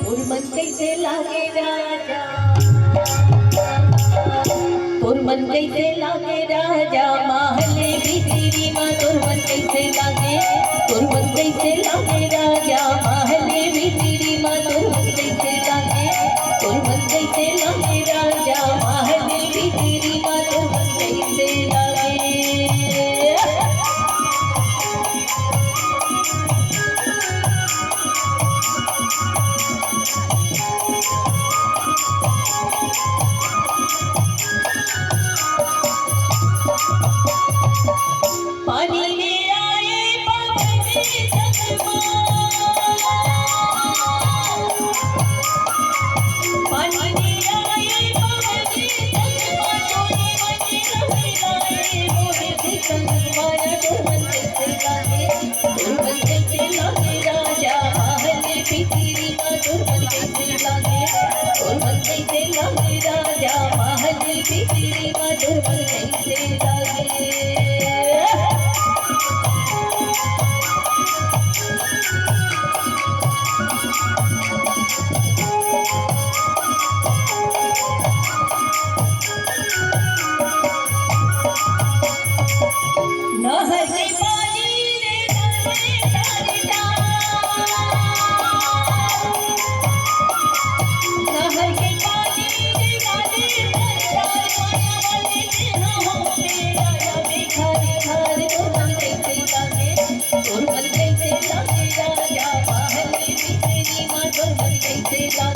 तोर मन कैसे लागे राजा, तोर मन कैसे लागे राजा महले भीतरी माँ। तोर मन कैसे लागे, तोर मन कैसे लागे राजा महले भीतरी माँ। तोर मन कैसे लागे, तोर मन कैसे लागे राजा महले भीतरी माँ। तोर मन कैसे लागे। पानी ले आए पवन चकमा, पानी ले आए पवन चकमा। तोरे मन रंग लाए मोहे से संगवारा। तोर मन कैसे लागे, तोर मन कैसे लागे राजा महले भीतरी माँ। तोर मन कैसे लागे, तोर मन कैसे लागे राजा महले भीतरी माँ। तोर मन कैसे लागे। नहर के पानी रे गाने करता, नहर के पानी रे गाने करता। माया वाले देहा हो मेरा या भिखारी घर। तोर मन कैसे लागे, तोर मन कैसे लागे राजा महले भीतरी माँ। तोर मन कैसे लागे।